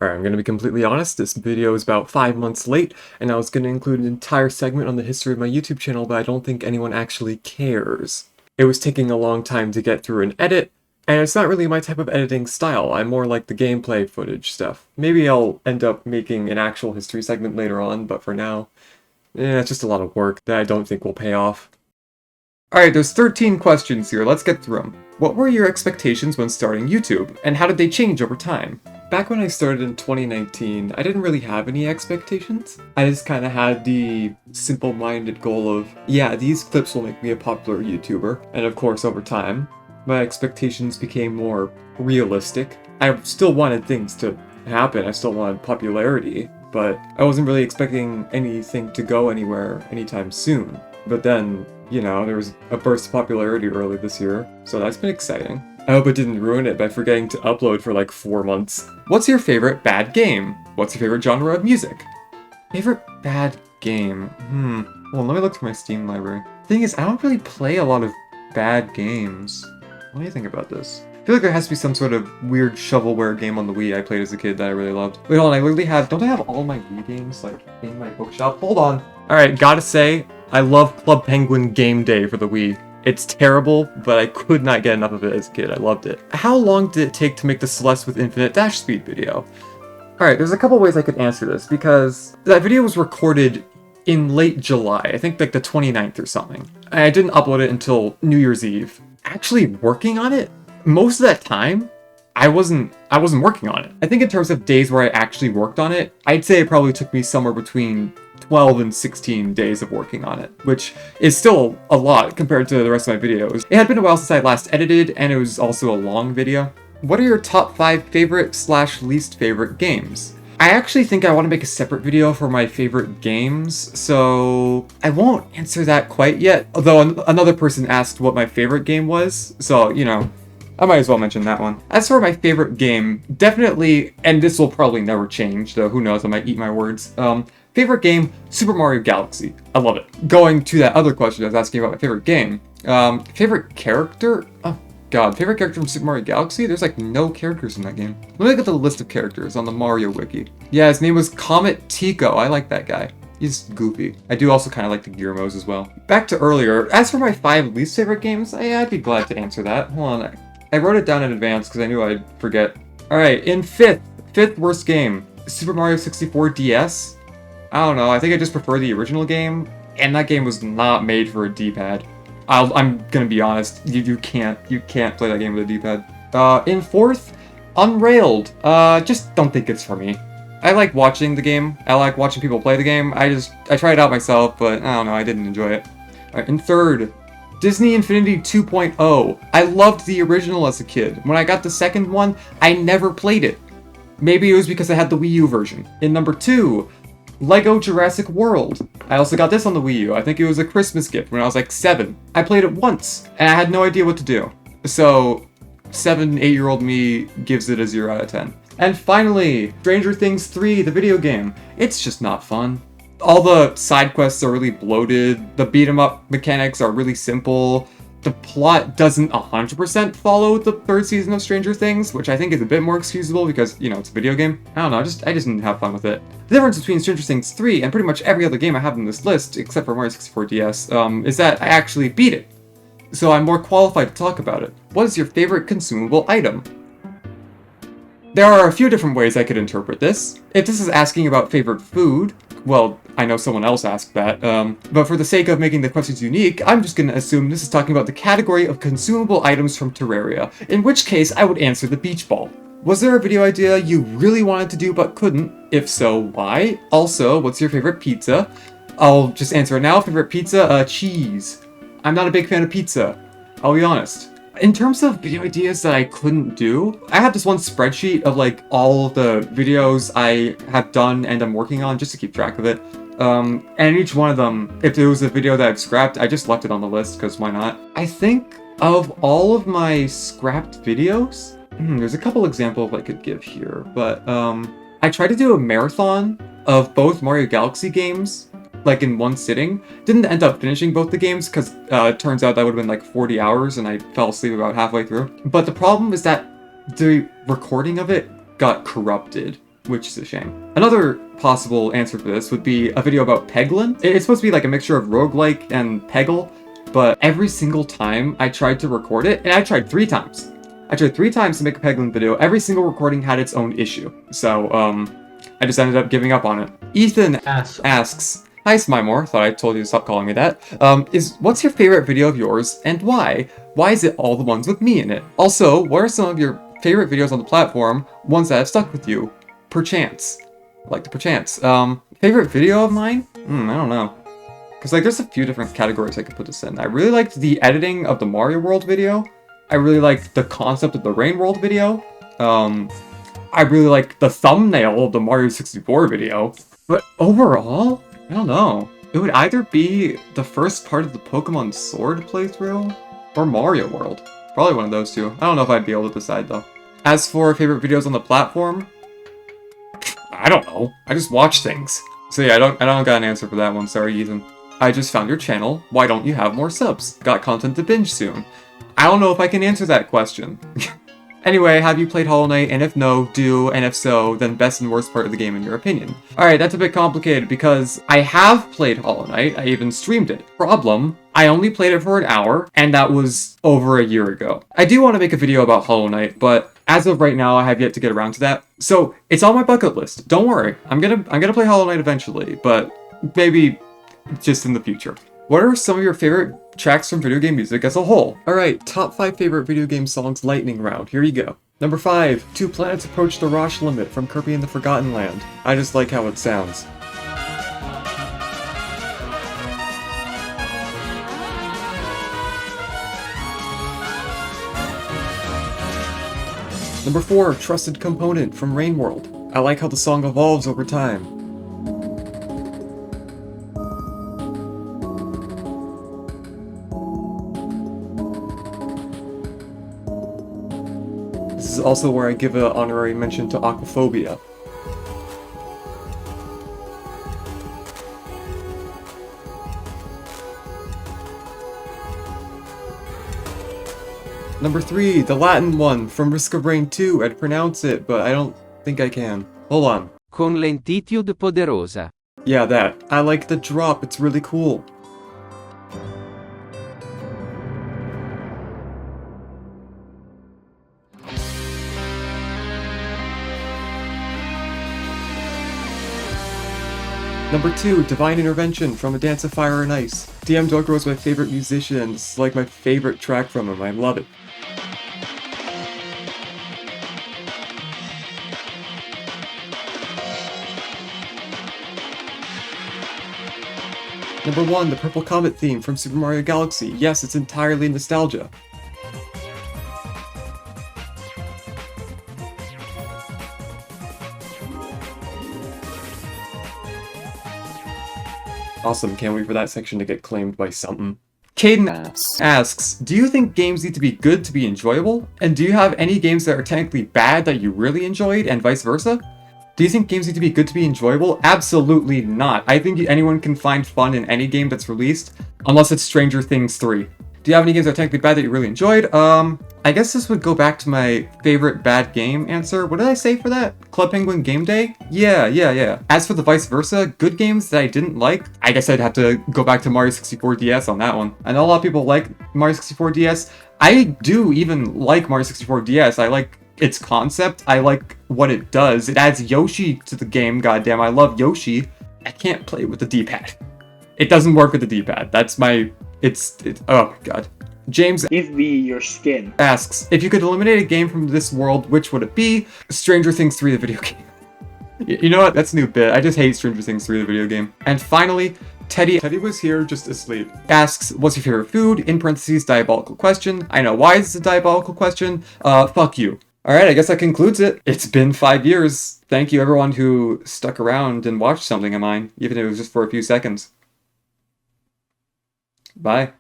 Alright, I'm going to be completely honest, this video is about 5 months late, and I was going to include an entire segment on the history of my YouTube channel, but I don't think anyone actually cares. It was taking a long time to get through and edit, and it's not really my type of editing style. I'm more like the gameplay footage stuff. Maybe I'll end up making an actual history segment later on, but for now, it's just a lot of work that I don't think will pay off. Alright, there's 13 questions here, let's get through them. What were your expectations when starting YouTube, and how did they change over time? Back when I started in 2019, I didn't really have any expectations. I just kind of had the simple-minded goal of, yeah, these clips will make me a popular YouTuber. And of course, over time, my expectations became more realistic. I still wanted things to happen, I still wanted popularity, but I wasn't really expecting anything to go anywhere anytime soon. But then, you know, there was a burst of popularity early this year, so that's been exciting. I hope it didn't ruin it by forgetting to upload for like 4 months. What's your favorite bad game? What's your favorite genre of music? Favorite bad game? Well, let me look through my Steam library. Thing is, I don't really play a lot of bad games. What do you think about this? I feel like there has to be some sort of weird shovelware game on the Wii I played as a kid that I really loved. Wait, hold on, I literally have, don't I have all my Wii games, like, in my bookshelf? Hold on. Alright, gotta say, I love Club Penguin Game Day for the Wii. It's terrible, but I could not get enough of it as a kid. I loved it. How long did it take to make the Celeste with Infinite Dash Speed video? Alright, there's a couple ways I could answer this, because that video was recorded in late July, I think like the 29th or something. And I didn't upload it until New Year's Eve. Actually working on it, most of that time, I wasn't working on it. I think in terms of days where I actually worked on it, I'd say it probably took me somewhere between 12 and 16 days of working on it, which is still a lot compared to the rest of my videos. It had been a while since I last edited, and it was also a long video. What are your top 5 favorite/least favorite games? I actually think I want to make a separate video for my favorite games, so I won't answer that quite yet, although another person asked what my favorite game was, so, you know, I might as well mention that one. As for my favorite game, definitely, and this will probably never change, though who knows, I might eat my words, favorite game, Super Mario Galaxy. I love it. Going to that other question I was asking about my favorite game. Favorite character? Oh god, favorite character from Super Mario Galaxy? There's like no characters in that game. Let me look at the list of characters on the Mario wiki. Yeah, his name was Comet Tico. I like that guy. He's goofy. I do also kind of like the Guillermos as well. Back to earlier, as for my 5 least favorite games, I'd be glad to answer that. Hold on, I wrote it down in advance because I knew I'd forget. Alright, in fifth worst game, Super Mario 64 DS. I don't know, I think I just prefer the original game, and that game was not made for a D-pad. I'm gonna be honest, you can't play that game with a D-pad. In 4th, Unrailed. Just don't think it's for me. I like watching the game, I like watching people play the game, I tried it out myself, but I don't know, I didn't enjoy it. Alright, in 3rd, Disney Infinity 2.0. I loved the original as a kid. When I got the second one, I never played it. Maybe it was because I had the Wii U version. In number 2, Lego Jurassic World. I also got this on the Wii U. I think it was a Christmas gift when I was like 7. I played it once, and I had no idea what to do. So, 7, 8-year-old me gives it a 0 out of 10. And finally, Stranger Things 3, the video game. It's just not fun. All the side quests are really bloated, the beat-em-up mechanics are really simple, the plot doesn't 100% follow the 3rd season of Stranger Things, which I think is a bit more excusable because, you know, it's a video game. I don't know, I just didn't have fun with it. The difference between Stranger Things 3 and pretty much every other game I have on this list, except for Mario 64 DS, is that I actually beat it. So I'm more qualified to talk about it. What is your favorite consumable item? There are a few different ways I could interpret this. If this is asking about favorite food, well, I know someone else asked that, but for the sake of making the questions unique, I'm just gonna assume this is talking about the category of consumable items from Terraria, in which case I would answer the beach ball. Was there a video idea you really wanted to do but couldn't? If so, why? Also, what's your favorite pizza? I'll just answer it now. Favorite pizza? Cheese. I'm not a big fan of pizza. I'll be honest. In terms of video ideas that I couldn't do, I have this one spreadsheet of like all of the videos I have done and I'm working on just to keep track of it. And each one of them, if there was a video that I've scrapped, I just left it on the list because why not? I think of all of my scrapped videos, there's a couple examples I could give here, but I tried to do a marathon of both Mario Galaxy games like in one sitting. Didn't end up finishing both the games because it turns out that would have been like 40 hours and I fell asleep about halfway through. But the problem is that the recording of it got corrupted. which is a shame. Another possible answer for this would be a video about Peglin. It's supposed to be like a mixture of roguelike and Peggle, but every single time I tried to record it, and I tried 3 times. I tried 3 times to make a Peglin video. Every single recording had its own issue. So, I just ended up giving up on it. Ethan asks, "Hi Smymore, thought I told you to stop calling me that. What's your favorite video of yours, and why? Why is it all the ones with me in it? Also, what are some of your favorite videos on the platform, ones that have stuck with you? Perchance." I like the perchance. Favorite video of mine? I don't know. Because, like, there's a few different categories I could put this in. I really liked the editing of the Mario World video. I really liked the concept of the Rain World video. I really liked the thumbnail of the Mario 64 video. But overall, I don't know. It would either be the first part of the Pokemon Sword playthrough or Mario World. Probably one of those two. I don't know if I'd be able to decide though. As for favorite videos on the platform, I don't know. I just watch things. So yeah, I don't got an answer for that one. Sorry, Ethan. I just found your channel. Why don't you have more subs? Got content to binge soon. I don't know if I can answer that question. Anyway, have you played Hollow Knight? And if no, do, and if so, then best and worst part of the game in your opinion. Alright, that's a bit complicated because I have played Hollow Knight, I even streamed it. Problem, I only played it for an hour, and that was over a year ago. I do want to make a video about Hollow Knight, but as of right now, I have yet to get around to that. So, it's on my bucket list. Don't worry, I'm gonna play Hollow Knight eventually, but maybe just in the future. What are some of your favorite tracks from video game music as a whole? Alright, top 5 favorite video game songs lightning round. Here you go. Number 5, 2 planets approach the Roche limit from Kirby and the Forgotten Land. I just like how it sounds. Number 4, Trusted Component from Rain World. I like how the song evolves over time. This is also where I give an honorary mention to Aquaphobia. Number 3, the Latin one from Risk of Rain 2. I'd pronounce it, but I don't think I can. Hold on. Con lentitud poderosa. Yeah, that. I like the drop, it's really cool. Number 2, Divine Intervention from A Dance of Fire and Ice. DM Dokuro is my favorite musician. It's like my favorite track from him. I love it. Number 1, the Purple Comet theme from Super Mario Galaxy. Yes, it's entirely nostalgia. Awesome, can't wait for that section to get claimed by something. Caden asks, do you think games need to be good to be enjoyable? And do you have any games that are technically bad that you really enjoyed, and vice versa? Do you think games need to be good to be enjoyable? Absolutely not. I think anyone can find fun in any game that's released, unless it's Stranger Things 3. Do you have any games that are technically bad that you really enjoyed? I guess this would go back to my favorite bad game answer. What did I say for that? Club Penguin Game Day? Yeah. As for the vice versa, good games that I didn't like, I guess I'd have to go back to Mario 64 DS on that one. I know a lot of people like Mario 64 DS. I do even like Mario 64 DS. I like its concept. I like what it does. It adds Yoshi to the game, goddamn. I love Yoshi. I can't play with the D-pad. It doesn't work with the D-pad. That's my... It's oh god. James Give me your skin. asks, if you could eliminate a game from this world, which would it be? Stranger Things 3, the video game. You know what? That's a new bit. I just hate Stranger Things 3, the video game. And finally, Teddy was here just asleep. Asks, what's your favorite food? In parentheses, diabolical question. I know why this is a diabolical question. Fuck you. Alright, I guess that concludes it. It's been 5 years. Thank you everyone who stuck around and watched something of mine, even if it was just for a few seconds. Bye.